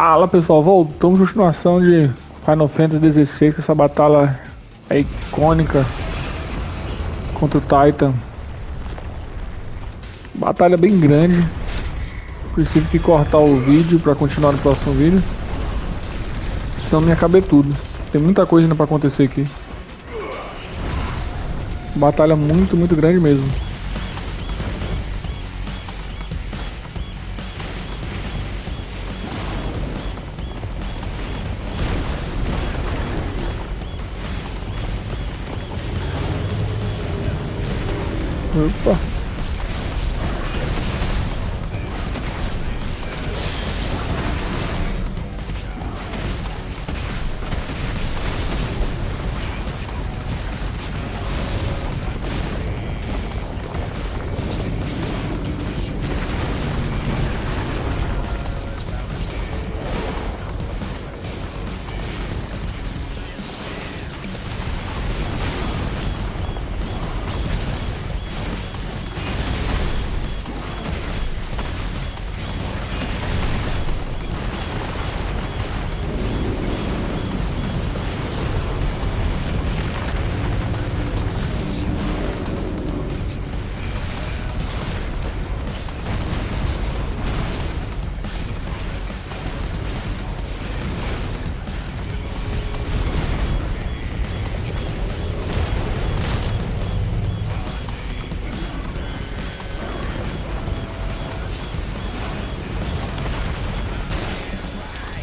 Fala pessoal, voltamos com a continuação de Final Fantasy XVI, que essa batalha é icônica contra o Titan. Batalha bem grande. Preciso que cortar o vídeo para continuar no próximo vídeo, senão me acabei tudo. Tem muita coisa ainda para acontecer aqui. Batalha muito grande mesmo. Opa.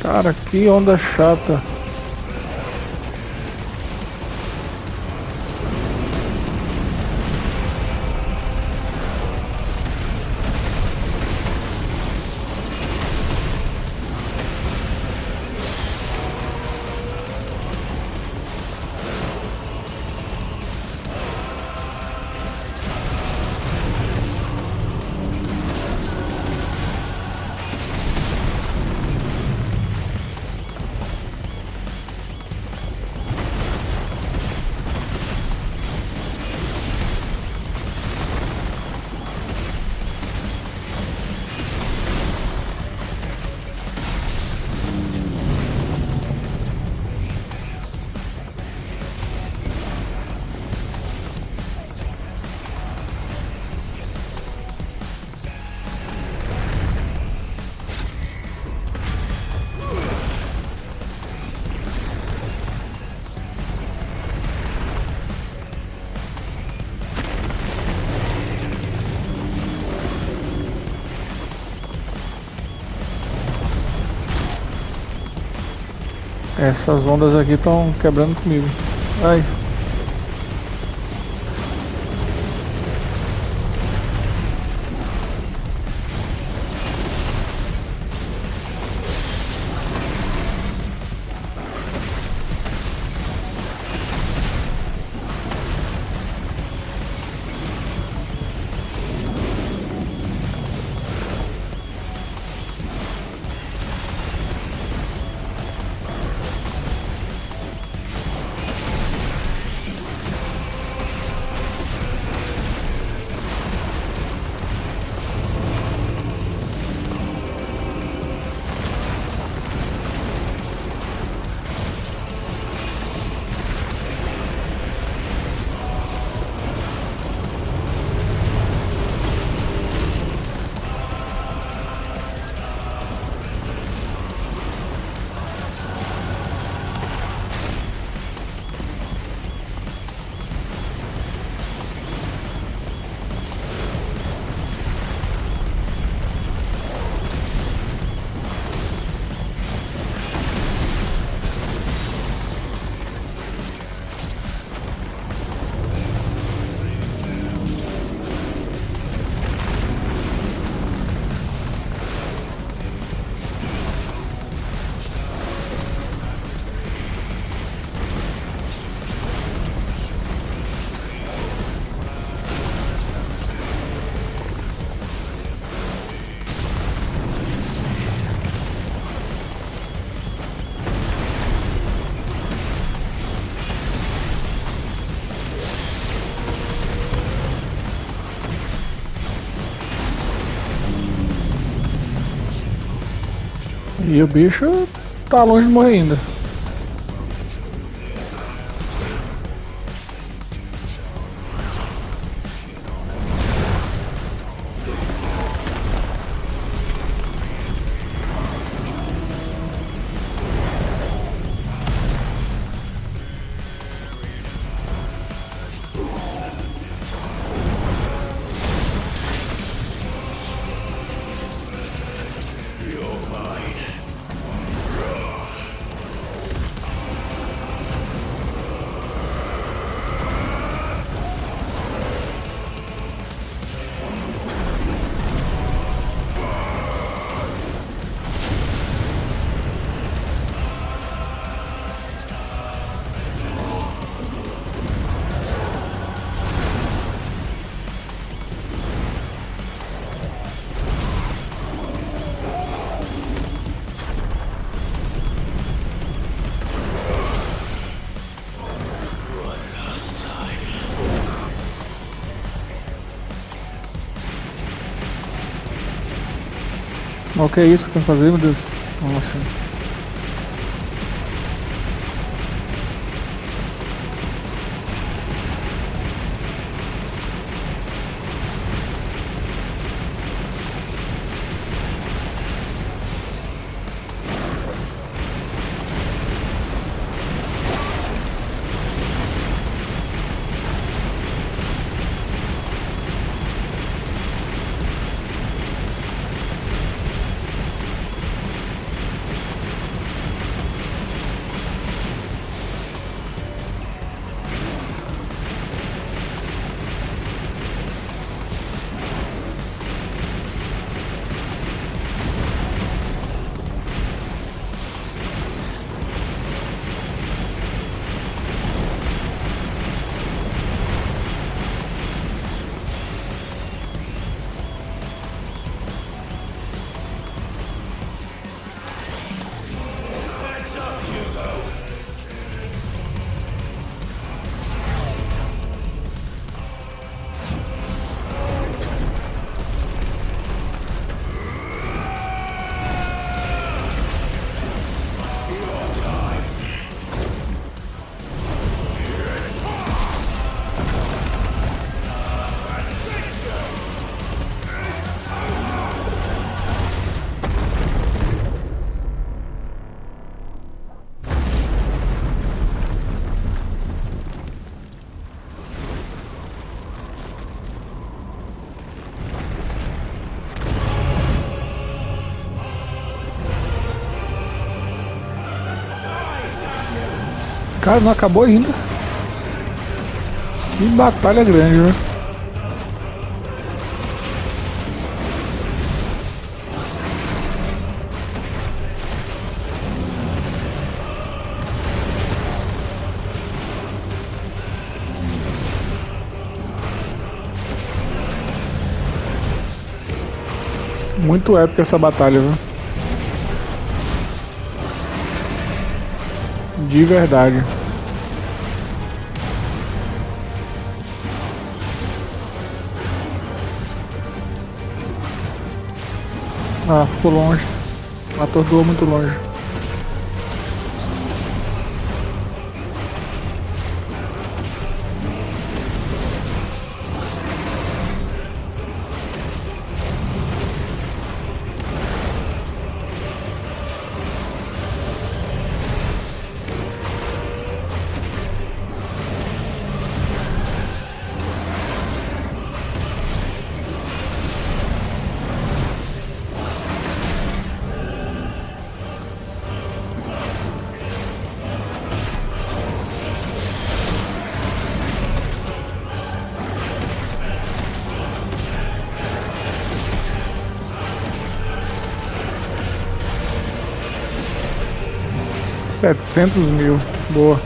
Cara, que onda chata. Essas ondas aqui estão quebrando comigo. Ai. E o bicho tá longe de morrer ainda. O que é isso que tem que fazer, meu Deus? Nossa. Cara, não acabou ainda. Que batalha grande, né? Muito épica essa batalha, viu? De verdade. Ah, ficou longe. Atordoou muito longe. $700.000, boa.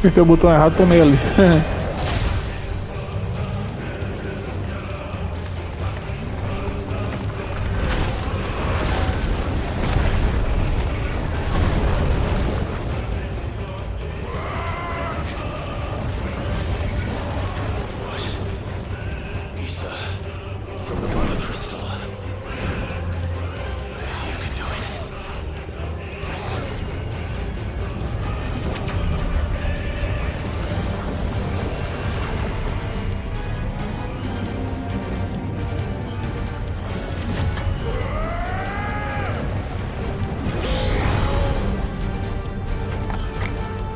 Apertei o botão errado, tomei ali.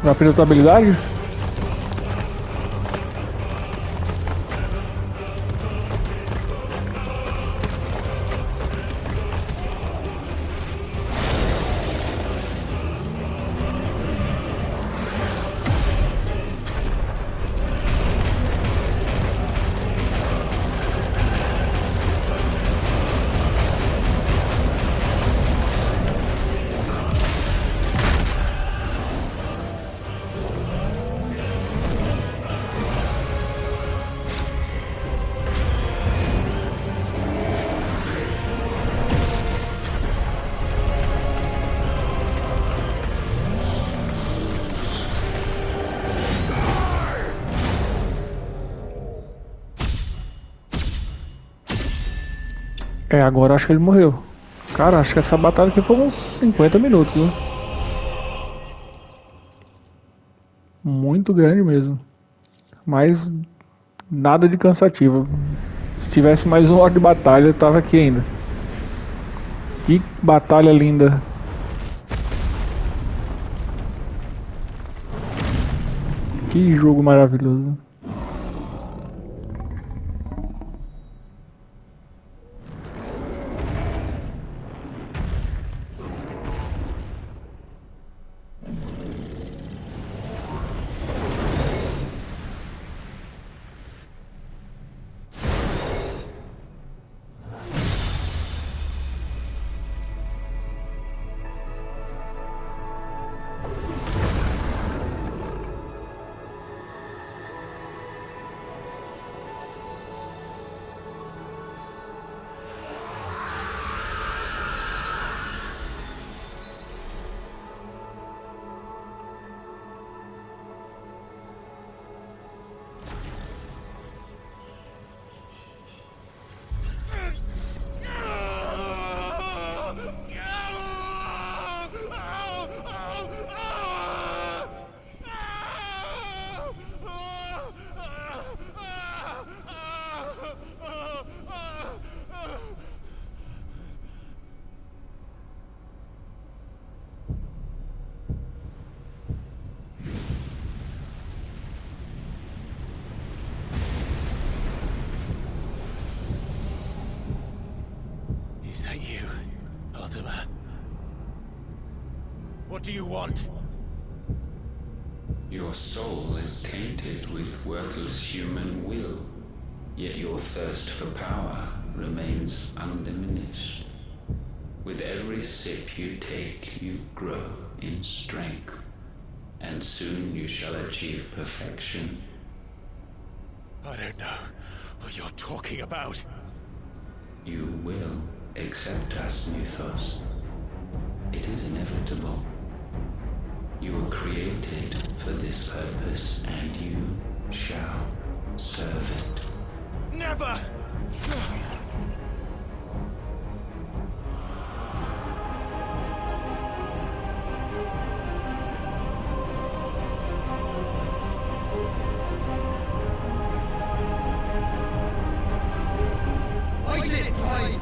Vai aprender tua habilidade? É, agora acho que ele morreu. Cara, acho que essa batalha aqui foi uns 50 minutos, viu? Muito grande mesmo. Mas nada de cansativo. Se tivesse mais uma hora de batalha, eu tava aqui ainda. Que batalha linda. Que jogo maravilhoso. What do you want? Your soul is tainted with worthless human will, yet your thirst for power remains undiminished. With every sip you take, you grow in strength, and soon you shall achieve perfection. I don't know what you're talking about. You will accept us, Mythos. It is inevitable. You were created for this purpose, and you shall serve it. Never! Fight it, Clyde!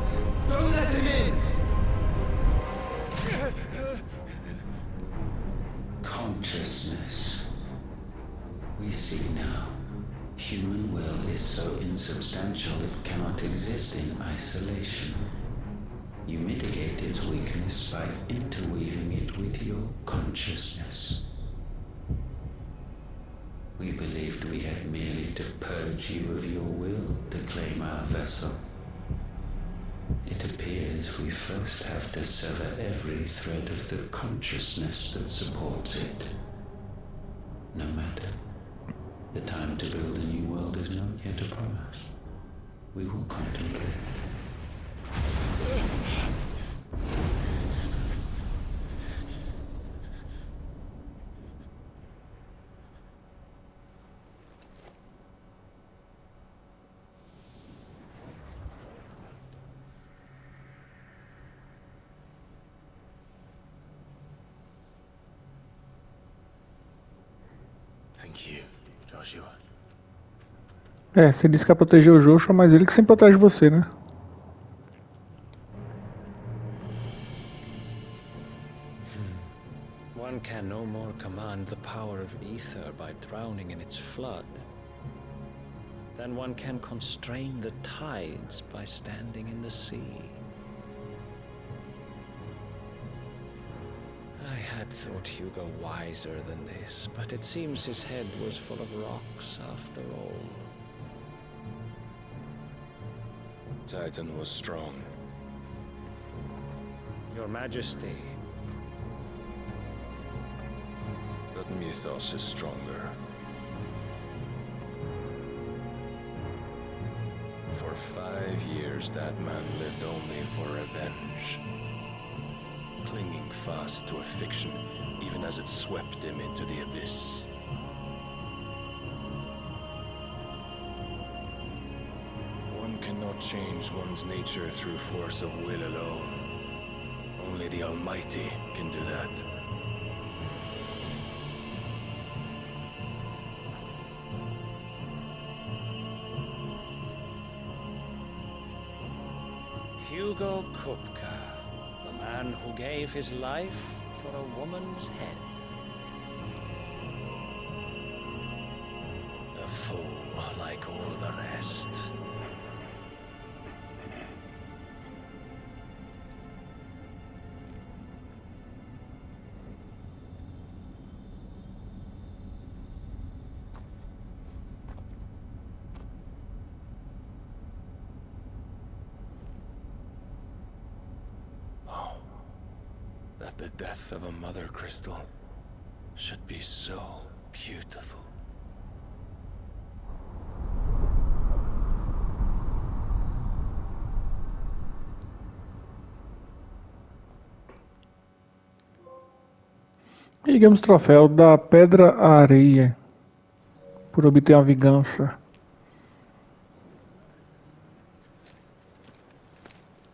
Don't let him in! Consciousness. We see now. Human will is so insubstantial it cannot exist in isolation. You mitigate its weakness by interweaving it with your consciousness. We believed we had merely to purge you of your will to claim our vessel. It appears we first have to sever every thread of the consciousness that supports it. No matter. The time to build a new world is not yet upon us. We will contemplate. Thank you, Joshua. Você disse que ia proteger o Joshua, mas ele que sempre protege você, né? One can no more command the power of ether by drowning in its flood than one can constrain the tides by standing in the sea. I had thought Hugo wiser than this, but it seems his head was full of rocks after all. Titan was strong. Your Majesty, But mythos is stronger. For 5 years, that man lived only for revenge. Clinging fast to a fiction, even as it swept him into the abyss. One cannot change one's nature through force of will alone. Only the Almighty can do that. Hugo Kupka, the man who gave his life for a woman's head. A fool like all the rest. That the death of a mother crystal should be so beautiful. E ganhamos o troféu da Pedra à Areia por obter a vingança.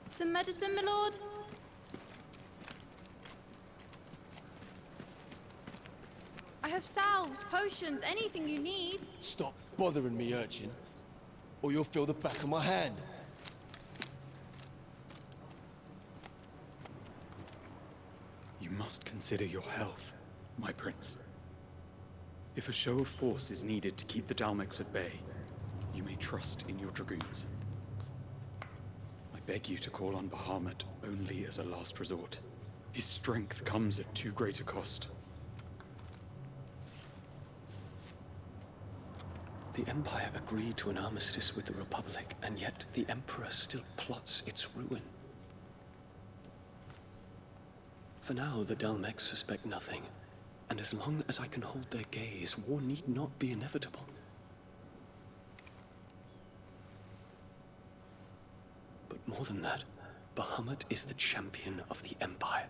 Some medicine, my lord? I have salves, potions, anything you need. Stop bothering me, urchin, or you'll feel the back of my hand. You must consider your health, my prince. If a show of force is needed to keep the Dhalmekians at bay, you may trust in your dragoons. I beg you to call on Bahamut only as a last resort. His strength comes at too great a cost. The Empire agreed to an armistice with the Republic, and yet the Emperor still plots its ruin. For now, the Dhalmekians suspect nothing, and as long as I can hold their gaze, war need not be inevitable. But more than that, Bahamut is the champion of the Empire.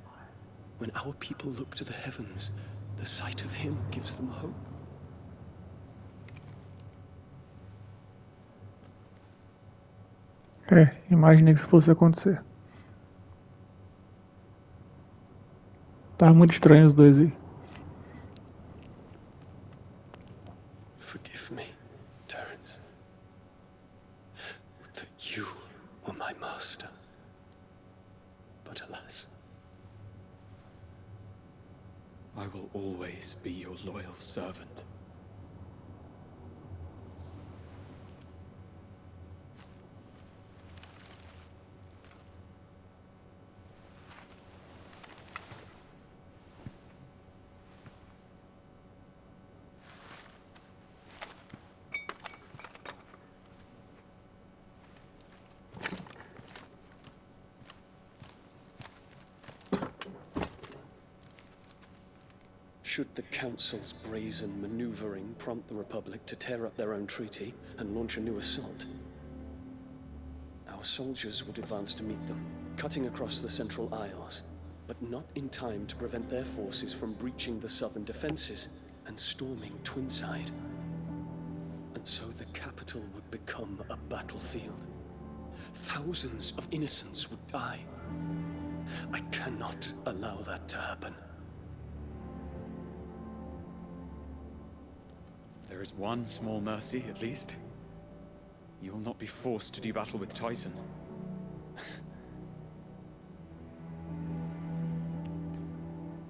When our people look to the heavens, the sight of him gives them hope. Imaginei que isso fosse acontecer. Tá muito estranho os dois aí. Forgive me, Terence. Would that you were my master. But alas. I will always be your loyal servant. Should the Council's brazen maneuvering prompt the Republic to tear up their own treaty and launch a new assault, our soldiers would advance to meet them, cutting across the Central Isles, but not in time to prevent their forces from breaching the southern defenses and storming Twinside. And so the capital would become a battlefield. Thousands of innocents would die. I cannot allow that to happen. There is one small mercy, at least. You will not be forced to do battle with Titan.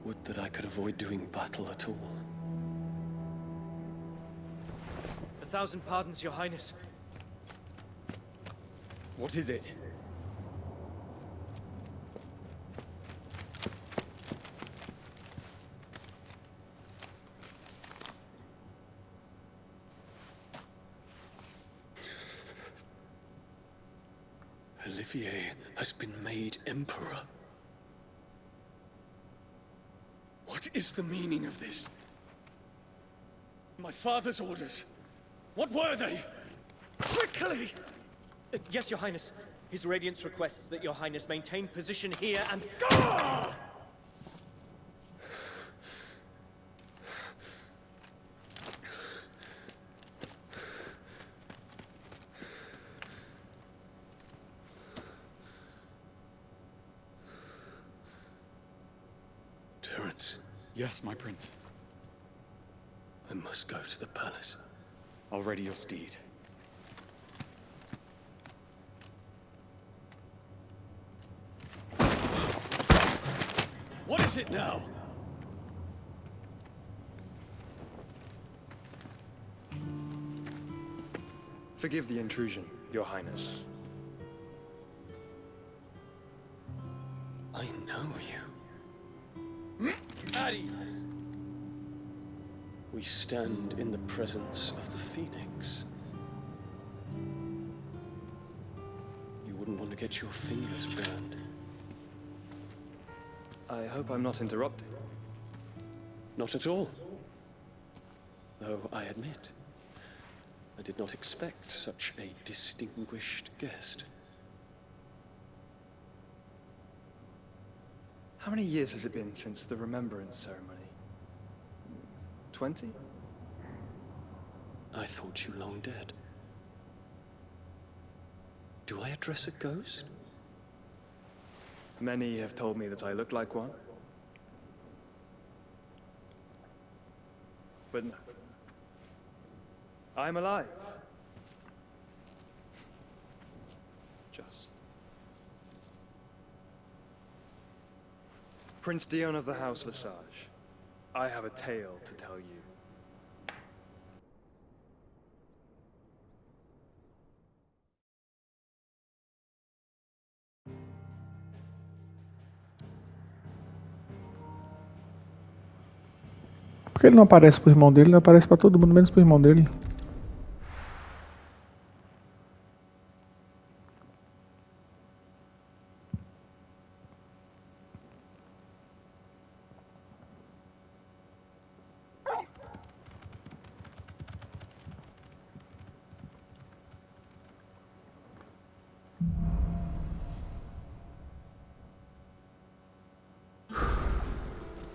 Would that I could avoid doing battle at all. 1,000 pardons, Your Highness. What is it? Olivier has been made Emperor. What is the meaning of this? My father's orders. What were they? Quickly! Yes, Your Highness. His Radiance requests that Your Highness maintain position here and... Ah! Terence. Yes, my prince. I must go to the palace. I'll ready your steed. What is it now? Forgive the intrusion, Your Highness. I know you. We stand in the presence of the Phoenix. You wouldn't want to get your fingers burned. I hope I'm not interrupting. Not at all. Though I admit, I did not expect such a distinguished guest. How many years has it been since the Remembrance ceremony? 20? I thought you long dead. Do I address a ghost? Many have told me that I look like one. But no. I'm alive. Just. Prince Dion of the House Lesage, I have a tale to tell you. Por que ele não aparece pro irmão dele? Ele aparece pra todo mundo, menos pro irmão dele.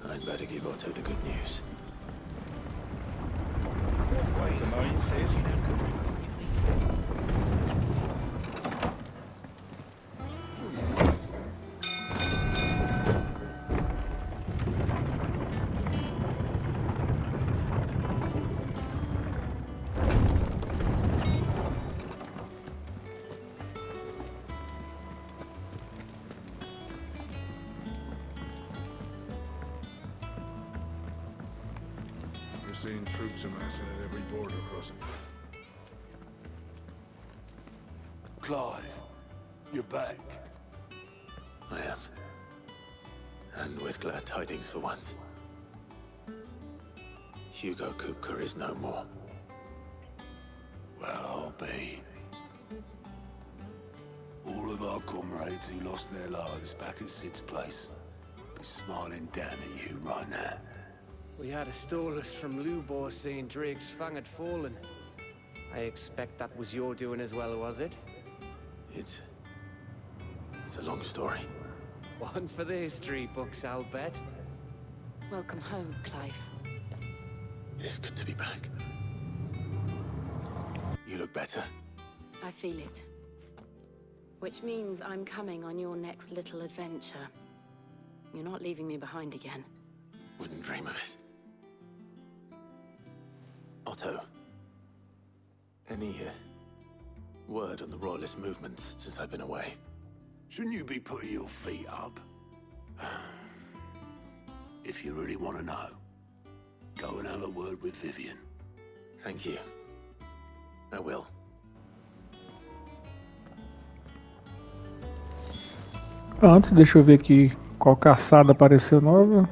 I'd better give Otto the good news. We're seeing troops amassing at every border crossing. Clive, you're back. I am. And with glad tidings for once. Hugo Kupka is no more. Well, I'll be. All of our comrades who lost their lives back at Sid's place be smiling down at you right now. We had to stole us from Lubor saying Drake's fang had fallen. I expect that was your doing as well, was it? It's a long story. One for the history books, I'll bet. Welcome home, Clive. It's good to be back. You look better. I feel it. Which means I'm coming on your next little adventure. You're not leaving me behind again. Wouldn't dream of it. Otto, any word on the Royalist movements since I've been away? Shouldn't you be putting your feet up? If you really want to know, go and have a word with Vivian. Thank you. I will. Antes, deixa eu ver aqui qual caçada apareceu nova.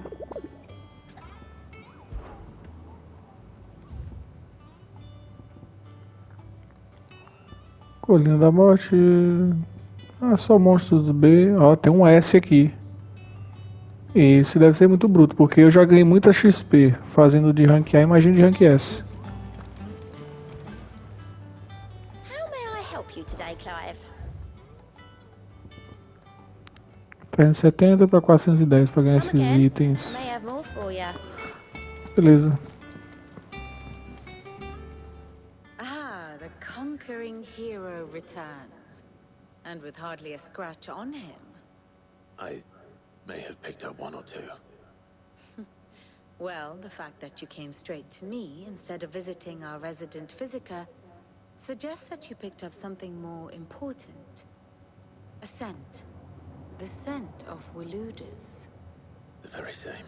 Colina da Morte. Ah, só monstros B. Ó, tem um S aqui. Esse deve ser muito bruto, porque eu já ganhei muita XP fazendo de rank A, imagina de rank S. How may I help you today, Clive? 370 para 410 para ganhar esses itens. May have more for you. Beleza. Ah, the conquering hero returns. And with hardly a scratch on him. I may have picked up one or two. Well, the fact that you came straight to me instead of visiting our resident Physica suggests that you picked up something more important. A scent. The scent of Waloeders. The very same.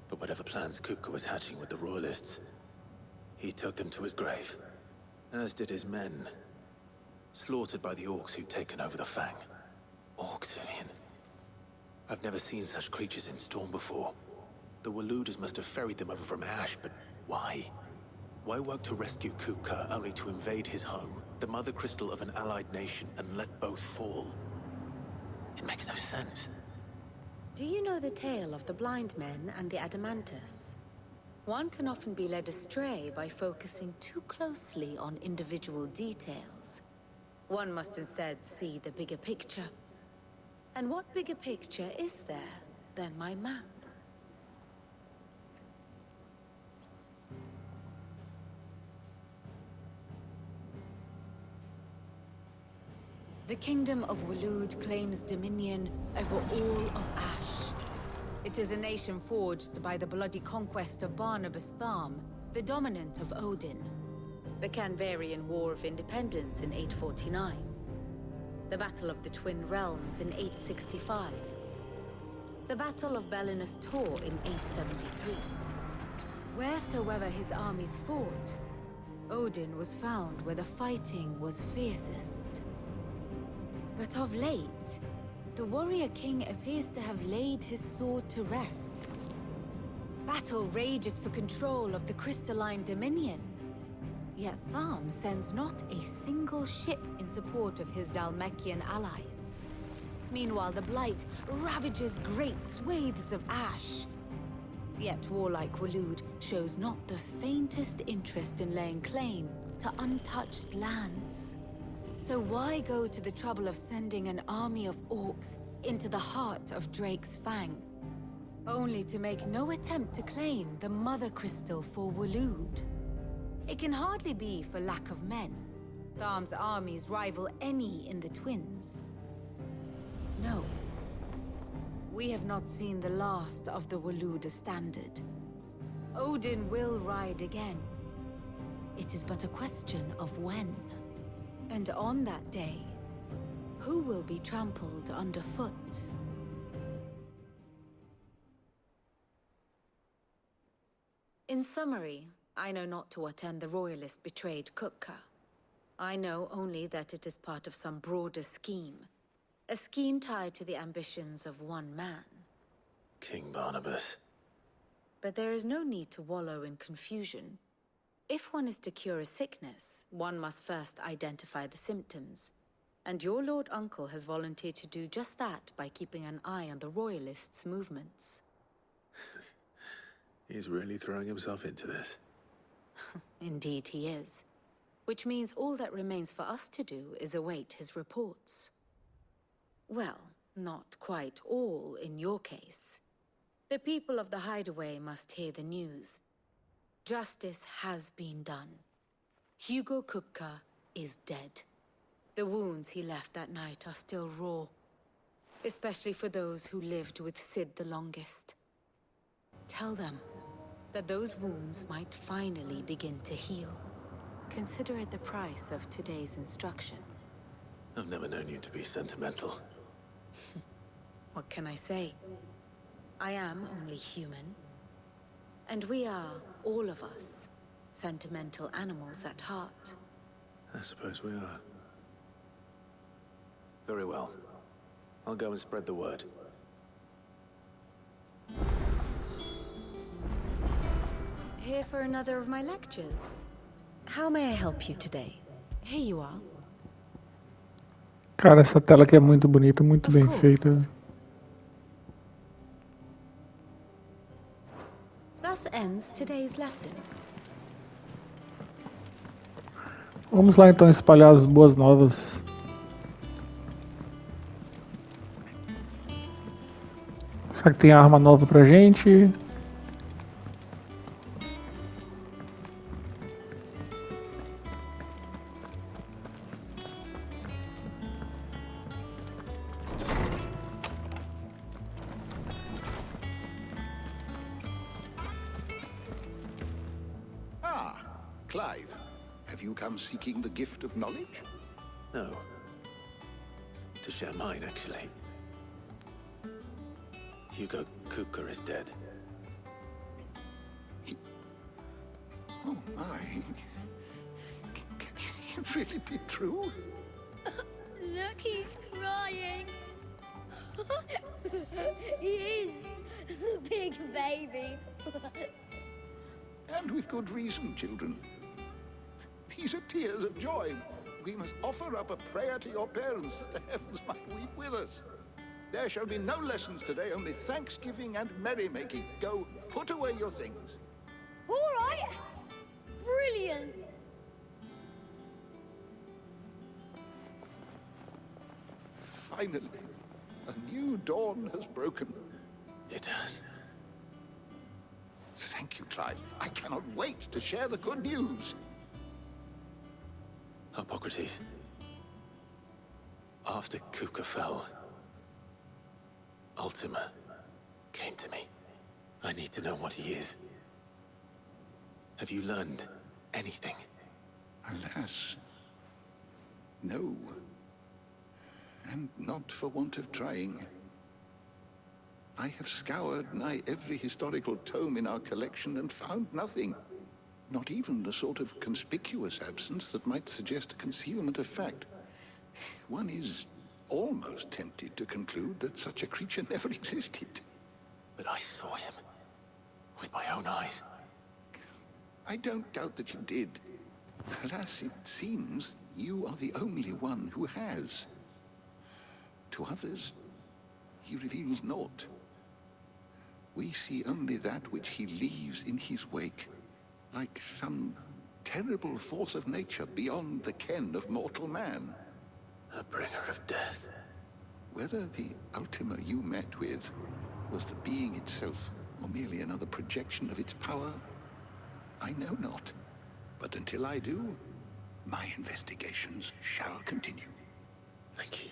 But whatever plans Kupka was hatching with the Royalists, he took them to his grave. As did his men. Slaughtered by the orcs who'd taken over the Fang. Orcs, Vivian. I've never seen such creatures in Storm before. The Waloeders must have ferried them over from Ash, but why? Why work to rescue Kupka only to invade his home, the mother crystal of an allied nation, and let both fall? It makes no sense. Do you know the tale of the blind men and the Adamantus? One can often be led astray by focusing too closely on individual details. One must instead see the bigger picture. And what bigger picture is there than my map? The Kingdom of Waloed claims dominion over all of Ash. It is a nation forged by the bloody conquest of Barnabas Tharm, the dominant of Odin. The Canvarian War of Independence in 849. The Battle of the Twin Realms in 865. The Battle of Belinus Tor in 873. Wheresoever his armies fought, Odin was found where the fighting was fiercest. But of late, the warrior king appears to have laid his sword to rest. Battle rages for control of the crystalline dominion. Yet Tharm sends not a single ship in support of his Dhalmekian allies. Meanwhile, the Blight ravages great swathes of Ash. Yet warlike Waloed shows not the faintest interest in laying claim to untouched lands. So why go to the trouble of sending an army of orcs into the heart of Drake's Fang, only to make no attempt to claim the Mother Crystal for Waloed? It can hardly be for lack of men. Tharm's armies rival any in the Twins. No. We have not seen the last of the Waloeder standard. Odin will ride again. It is but a question of when. And on that day, who will be trampled underfoot? In summary, I know not to what end the Royalist betrayed Kupka. I know only that it is part of some broader scheme. A scheme tied to the ambitions of one man. King Barnabas. But there is no need to wallow in confusion. If one is to cure a sickness, one must first identify the symptoms. And your Lord Uncle has volunteered to do just that by keeping an eye on the Royalists' movements. He's really throwing himself into this. Indeed he is. Which means all that remains for us to do is await his reports. Well, not quite all in your case. The people of the Hideaway must hear the news. Justice has been done. Hugo Kupka is dead. The wounds he left that night are still raw, especially for those who lived with Sid the longest. Tell them that those wounds might finally begin to heal. Consider it the price of today's instruction. I've never known you to be sentimental. What can I say? I am only human. And we are, all of us, sentimental animals at heart. I suppose we are. Very well. I'll go and spread the word. Here for another of my lectures. How may I help you today? Here you are. Cara, essa tela aqui é muito bonita, muito bem feita. Thus ends today's lesson. Vamos lá então espalhar as boas novas. Será que tem arma nova pra gente? Clive, have you come seeking the gift of knowledge? No. To share mine, actually. Hugo Kupka is dead. Oh my. Can it really be true? Look, he's crying. He is. The big baby. And with good reason, children. These are tears of joy. We must offer up a prayer to your parents that the heavens might weep with us. There shall be no lessons today, only thanksgiving and merrymaking. Go, put away your things. All right. Brilliant. Finally, a new dawn has broken. It has. Thank you, Clive. I cannot wait to share the good news. Hippocrates. After Kupka fell, Ultima came to me. I need to know what he is. Have you learned anything? Alas, no. And not for want of trying. I have scoured nigh every historical tome in our collection and found nothing. Not even the sort of conspicuous absence that might suggest a concealment of fact. One is almost tempted to conclude that such a creature never existed. But I saw him with my own eyes. I don't doubt that you did. Alas, it seems you are the only one who has. To others, he reveals naught. We see only that which he leaves in his wake, like some terrible force of nature beyond the ken of mortal man. A bringer of death. Whether the Ultima you met with was the being itself, or merely another projection of its power, I know not. But until I do, my investigations shall continue. Thank you.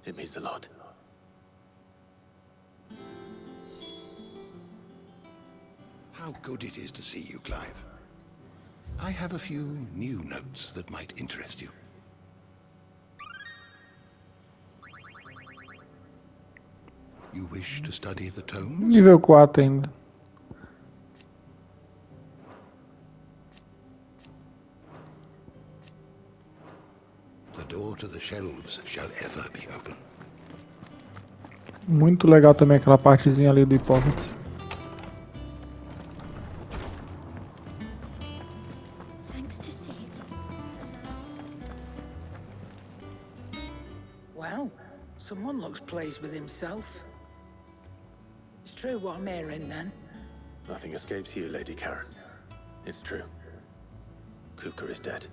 It means a lot. How good it is to see you, Clive. I have a few new notes that might interest you. You wish to study the tomes? Nível 4 ainda. The door to the shelves shall ever be open. Muito legal também aquela partezinha ali do Hipócrates. Thanks to Sid. Well, someone looks pleased with himself. It's true what I'm hearing, then? Nothing escapes you, Lady Karen. It's true. Kupka is dead.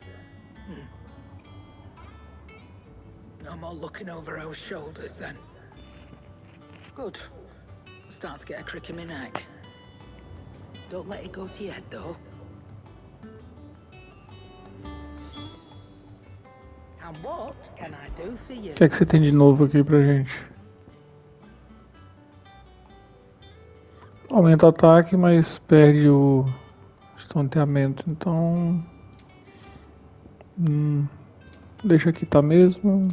No more looking over our shoulders, then. Good. I'm starting to get a crick in my neck. Don't let it go to your head, though. And what can I do for you? O que é que você tem de novo aqui pra gente? Aumenta o ataque, mas perde o estonteamento. Então... deixa aqui tá mesmo.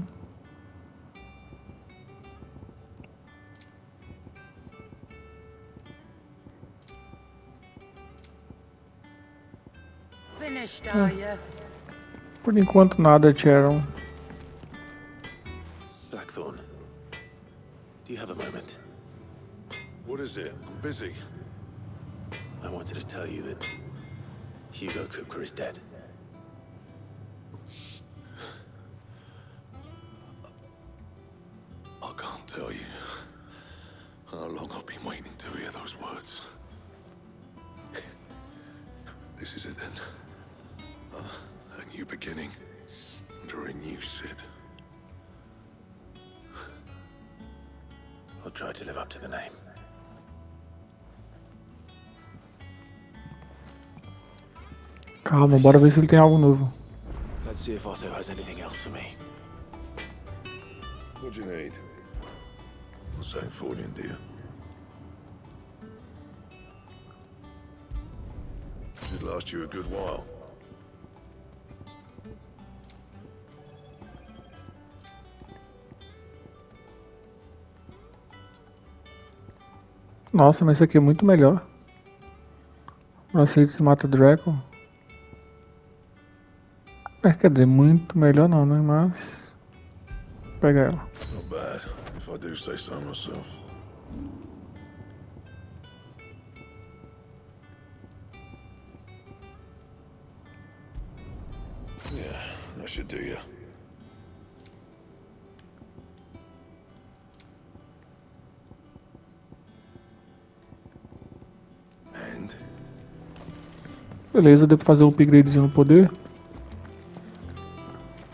Finished, are you? Por enquanto nada, Sharon. Blackthorn, do you have a moment? What is it? I'm busy. I wanted to tell you that Hugo Kupka is dead. I can't tell you how long I've been waiting to hear those words. This is it then. A new beginning under a new Sid. I'll try to live up to the name. Calma, bora ver se ele tem algo novo. Let's see if Otto has anything else for me. What do you need? The same fortune, dear. Should last you a good while. Nossa, mas esse aqui é muito melhor. Cristais-Máter Dragon. Quer dizer, muito melhor não, né? Mas... pega ela. Not bad, if I do say so myself. Yeah, that should do you. And? Beleza, deu pra fazer um upgradezinho no poder.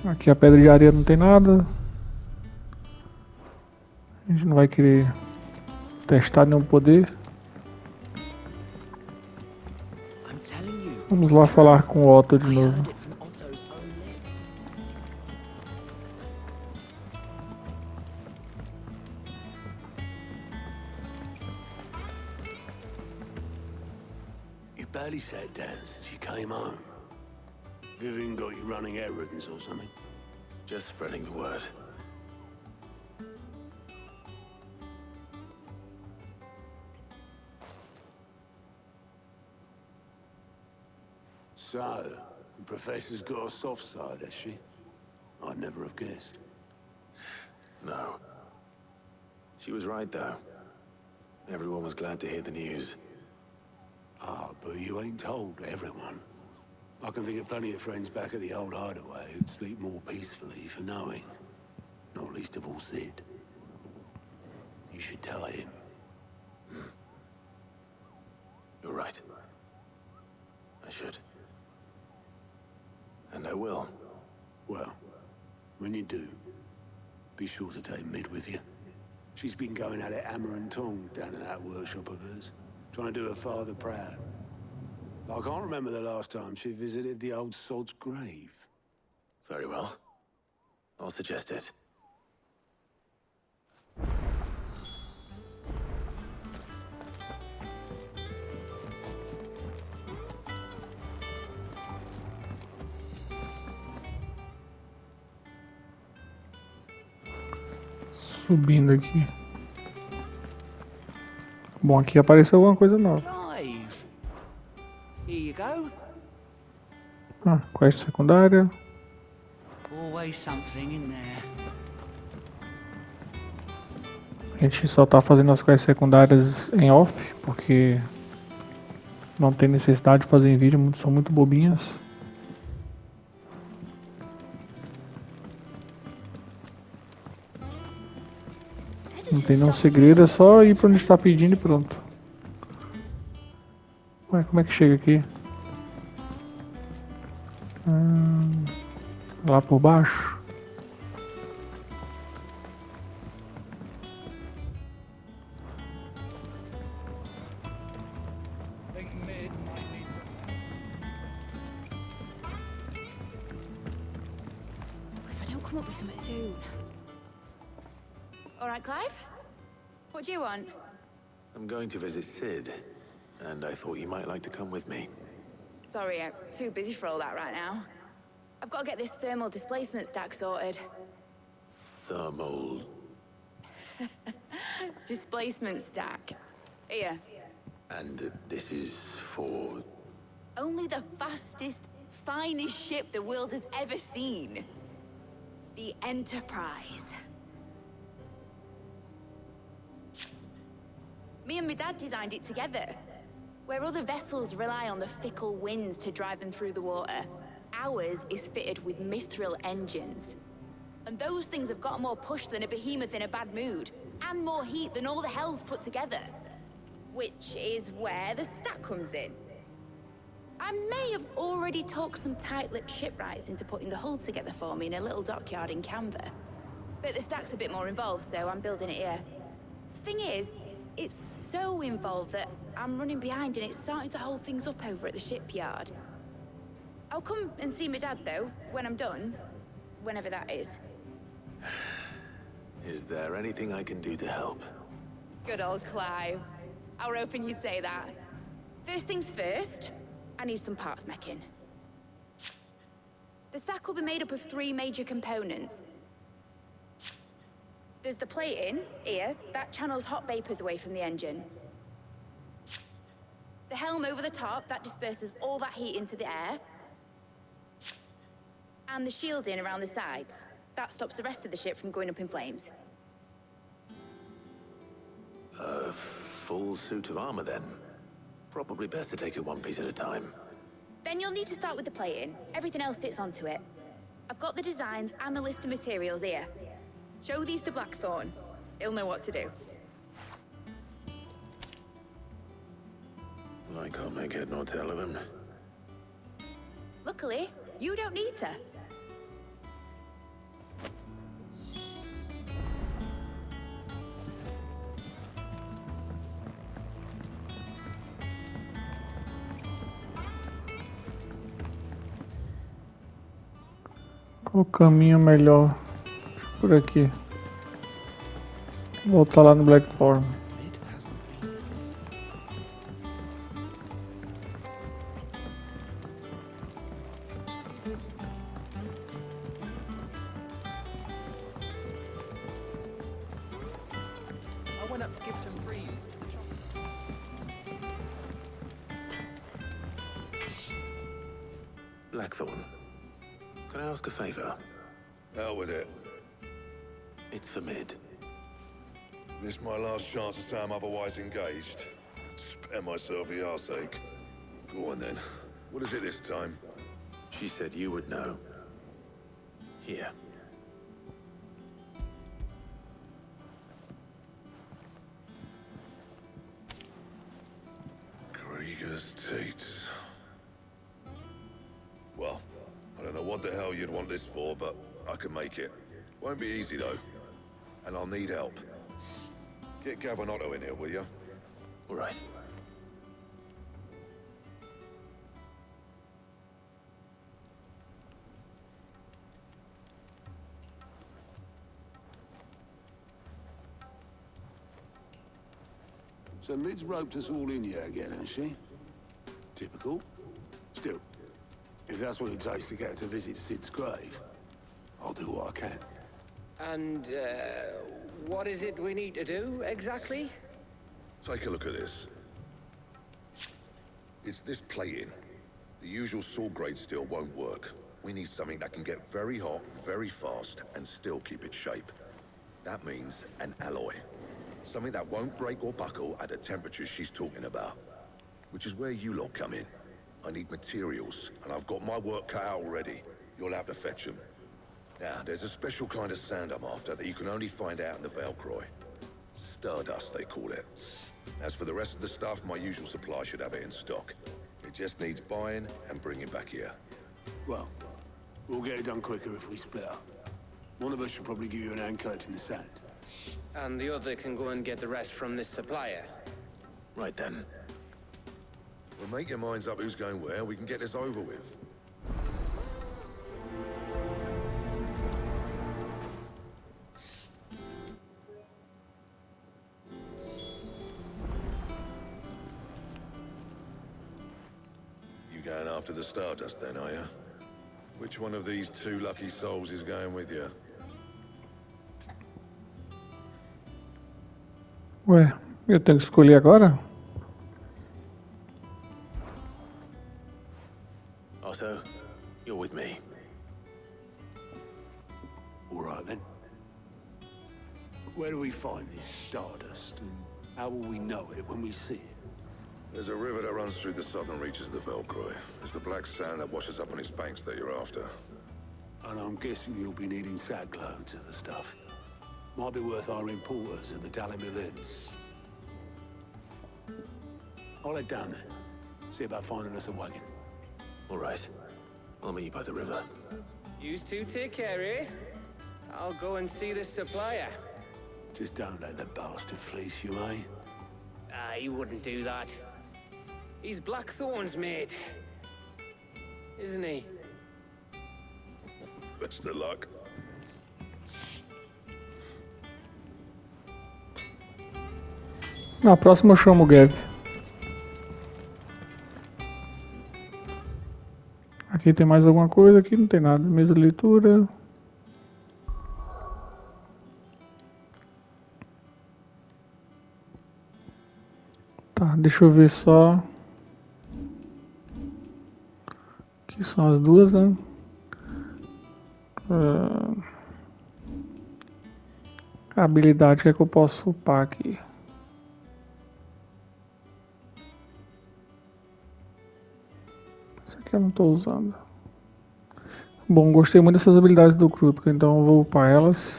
Aqui a pedra de areia não tem nada. A gente não vai querer testar nenhum poder. Vamos lá falar com o Otto de novo. You barely sat down since you came home. Vivian got you running errands or something? Just spreading the word. So, the Professor's got a soft side, has she? I'd never have guessed. No. She was right, though. Everyone was glad to hear the news. Ah, but you ain't told everyone. I can think of plenty of friends back at the old hideaway who'd sleep more peacefully for knowing. Not least of all Sid. You should tell him. You're right. I should. And I will. Well, when you do, be sure to take Mid with you. She's been going at it hammer and tongs down in that workshop of hers, trying to do her father proud. I can't remember the last time she visited the old sod's grave. Very well. I'll suggest it. Subindo aqui. Bom, aqui apareceu alguma coisa nova. Here you go. Ah, quest secundária. Always something in there. A gente só tá fazendo as quests secundárias em off, porque não tem necessidade de fazer em vídeo, são muito bobinhas. Não tem nenhum segredo, é só ir pra onde está pedindo e pronto. Ué, como é que chega aqui? Lá por baixo? If I don't come up with something soon. All right, Clive? What do you want? I'm going to visit Sid, and I thought you might like to come with me. Sorry, I'm too busy for all that right now. I've got to get this thermal displacement stack sorted. Thermal... Displacement stack. Here. And this is for... Only the fastest, finest ship the world has ever seen. The Enterprise. Me and my dad designed it together. Where other vessels rely on the fickle winds to drive them through the water, ours is fitted with mithril engines. And those things have got more push than a behemoth in a bad mood, and more heat than all the hells put together. Which is where the stack comes in. I may have already talked some tight-lipped shipwrights into putting the hull together for me in a little dockyard in Canva. But the stack's a bit more involved, so I'm building it here. Thing is, it's so involved that I'm running behind and it's starting to hold things up over at the shipyard. I'll come and see my dad, though, when I'm done. Whenever that is. Is there anything I can do to help? Good old Clive. I were hoping you'd say that. First things first, I need some parts meching. The stack will be made up of 3 major components. There's the plating, here, that channels hot vapors away from the engine. The helm over the top, that disperses all that heat into the air. And the shielding around the sides. That stops the rest of the ship from going up in flames. A full suit of armor, then? Probably best to take it one piece at a time. Then you'll need to start with the plating. Everything else fits onto it. I've got the designs and the list of materials here. Show these to Blackthorn. He'll know what to do. I can't make head nor tail of them. Luckily, you don't need to. Qual o caminho melhor? Por aqui. Voltar lá no Blackthorn. I went up to give some breeze to the chocolate. Blackthorn, can I ask a favor? Hell with it. It's for Mid. This my last chance to say I'm otherwise engaged. Spare myself for your sake. Go on then. What is it this time? She said you would know. Here. Krieger's Tates. Well, I don't know what the hell you'd want this for, but I can make it. Won't be easy though. And I'll need help. Get Gavin-Otto in here, will you? All right. So Mid's roped us all in here again, has she? Typical. Still, if that's what it takes to get her to visit Sid's grave, I'll do what I can. And, what is it we need to do, exactly? Take a look at this. It's this plating. The usual sword-grade steel won't work. We need something that can get very hot, very fast, and still keep its shape. That means an alloy. Something that won't break or buckle at the temperatures she's talking about. Which is where you lot come in. I need materials, and I've got my work cut out already. You'll have to fetch them. Now, there's a special kind of sand I'm after that you can only find out in the Valkyrie. Stardust, they call it. As for the rest of the stuff, my usual supply should have it in stock. It just needs buying and bringing back here. Well, we'll get it done quicker if we split up. One of us should probably give you an hand collecting the sand. And the other can go and get the rest from this supplier. Right then. Well, make your minds up who's going where. We can get this over with. You going after the Stardust then, are you? Which one of these two lucky souls is going with you? Ué, eu tenho que escolher agora? Otto, you're with me. All right then. Where do we find this Stardust, and how will we know it when we see it? There's a river that runs through the southern reaches of the Velcroy. It's the black sand that washes up on its banks that you're after. And I'm guessing you'll be needing sackloads of the stuff. Might be worth hiring porters at the Dhalmekia Inn. I'll head down there. See about finding us a wagon. All right. I'll meet you by the river. You two take care, eh? I'll go and see this supplier. Just don't let the bastard fleece you, eh? Ah, he wouldn't do that. He's Blackthorn's mate. Isn't he? Best of luck. Na próxima eu chamo o Gav. Aqui tem mais alguma coisa? Aqui não tem nada. Mesa de leitura. Tá, deixa eu ver só. Aqui são as duas, né? A habilidade que é que eu posso upar aqui. Essa aqui eu não estou usando. Bom, gostei muito dessas habilidades do Krutka, então eu vou upar elas.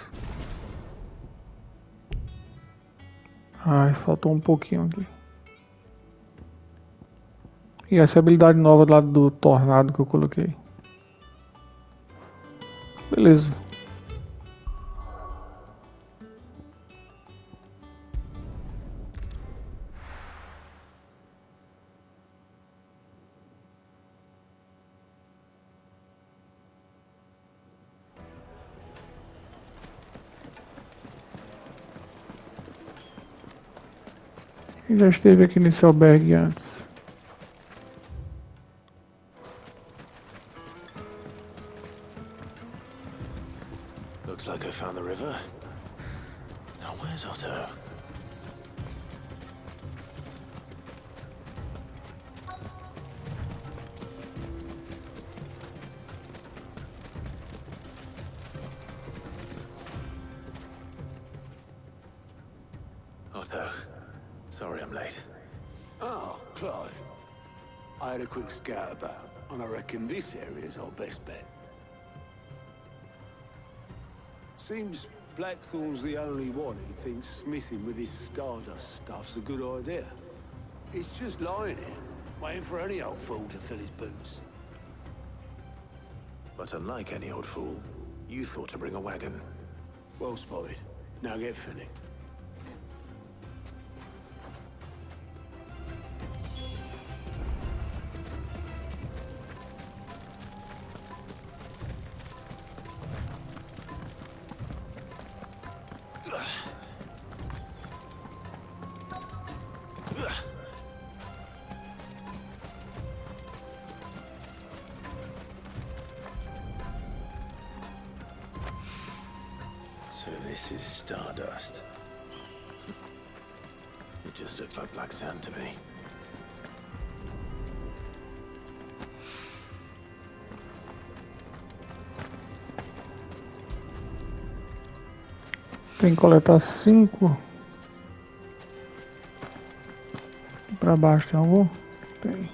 Ai, faltou um pouquinho aqui. E essa é a habilidade nova lá do Tornado que eu coloquei. Beleza. E já esteve aqui nesse albergue antes. Looks like I found the river. Now where's Otto? Otto, sorry I'm late. Oh, Clive. I had a quick scout about, and I reckon this area's our best bet. Seems Blackthorn's the only one who thinks smithing with his Stardust stuff's a good idea. It's just lying here, waiting for any old fool to fill his boots. But unlike any old fool, you thought to bring a wagon. Well spotted. Now get filling. So this is Stardust. It just looks like black sand to me. Tem que coletar 5. Pra baixo tem algum? Tem.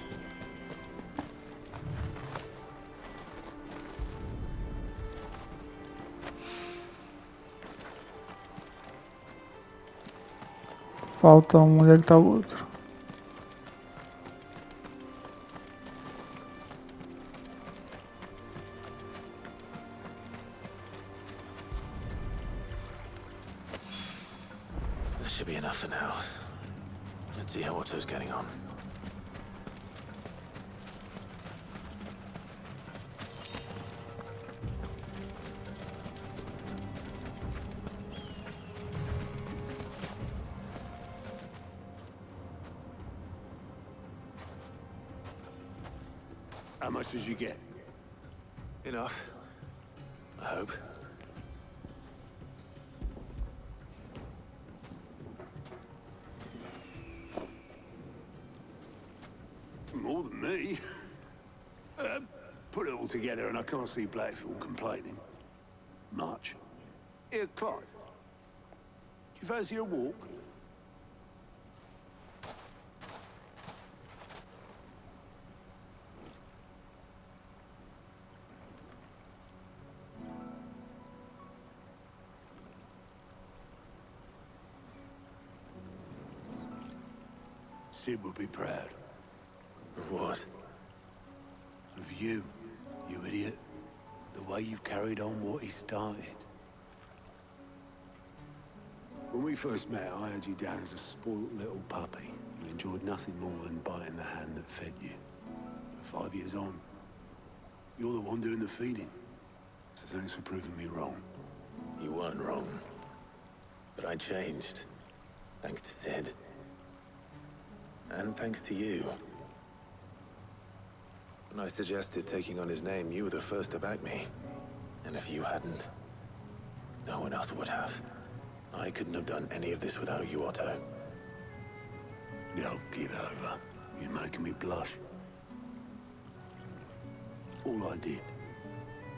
Falta um, onde é que tá o outro? That should be enough for now. Let's see how Otto's getting on. How much did you get? Enough. I hope. More than me. Put it all together and I can't see Blackthorn complaining. Much. Here, Clive. Do you fancy a walk? Sid would be proud. Of what? Of you, you idiot. The way you've carried on what he started. When we first met, I had you down as a spoilt little puppy who enjoyed nothing more than biting the hand that fed you. But 5 years on, you're the one doing the feeding. So thanks for proving me wrong. You weren't wrong. But I changed. Thanks to Sid. And thanks to you. When I suggested taking on his name, you were the first to back me. And if you hadn't, no one else would have. I couldn't have done any of this without you, Otto. Yo, give over. You're making me blush. All I did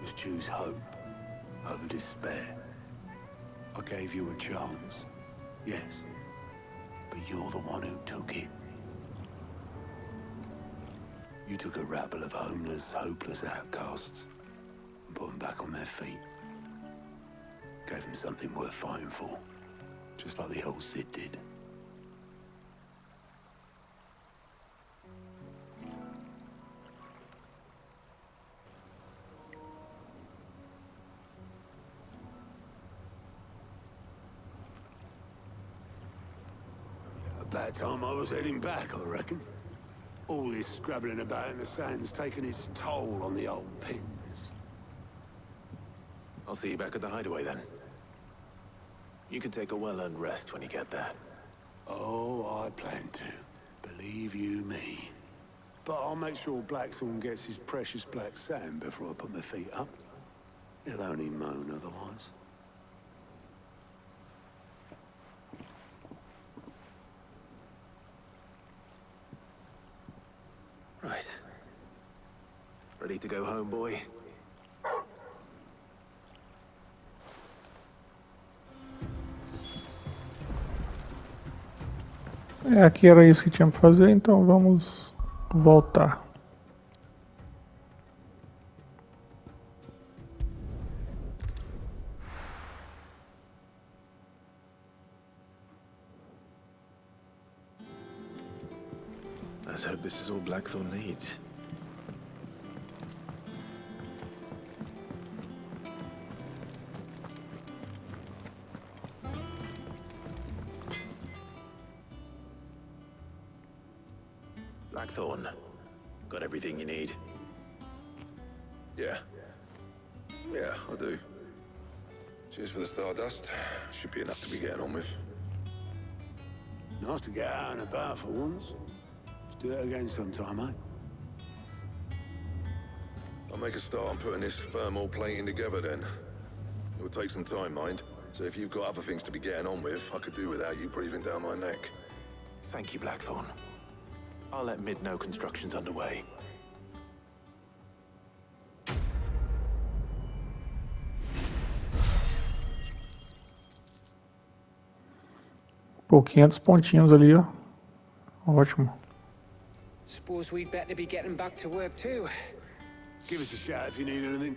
was choose hope over despair. I gave you a chance, yes, but you're the one who took it. You took a rabble of homeless, hopeless outcasts and put them back on their feet. Gave them something worth fighting for, just like the old Sid did. About time I was heading back, I reckon. All this scrabbling about in the sand's taken its toll on the old pins. I'll see you back at the hideaway then. You can take a well-earned rest when you get there. Oh, I plan to. Believe you me. But I'll make sure Blackthorn gets his precious black sand before I put my feet up. He'll only moan otherwise. Right. Ready to go home, boy? É, aqui era isso que tinha pra fazer, então vamos voltar. Let's hope this is all Blackthorn needs. Blackthorn, got everything you need? Yeah. Yeah, I do. Cheers for the stardust. Should be enough to be getting on with. Nice to get out and about for once. Let's do it again sometime, eh? I'll make a start on putting this thermal plating together then. It will take some time, mind. So if you've got other things to be getting on with, I could do without you breathing down my neck. Thank you, Blackthorn. I'll let Mid know construction's underway. Pô, 500 pontinhos ali, ó. Ótimo. Suppose we'd better be getting back to work too. Give us a shout if you need anything.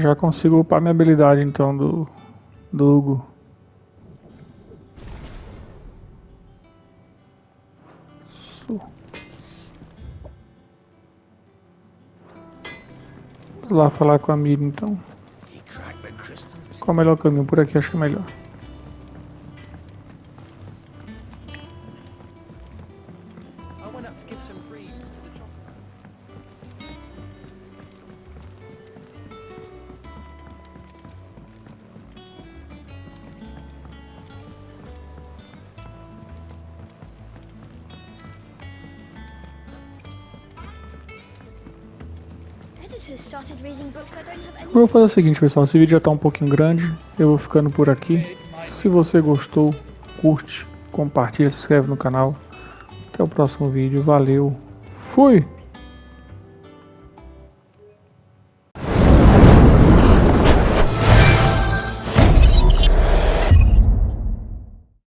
Já consigo upar minha habilidade então do Hugo. Vamos lá falar com a Mira então. Qual é o melhor caminho? Por aqui acho que é melhor. Eu vou fazer o seguinte, pessoal, esse vídeo já está um pouquinho grande, eu vou ficando por aqui. Se você gostou, curte, compartilha, se inscreve no canal. Até o próximo vídeo, valeu, fui!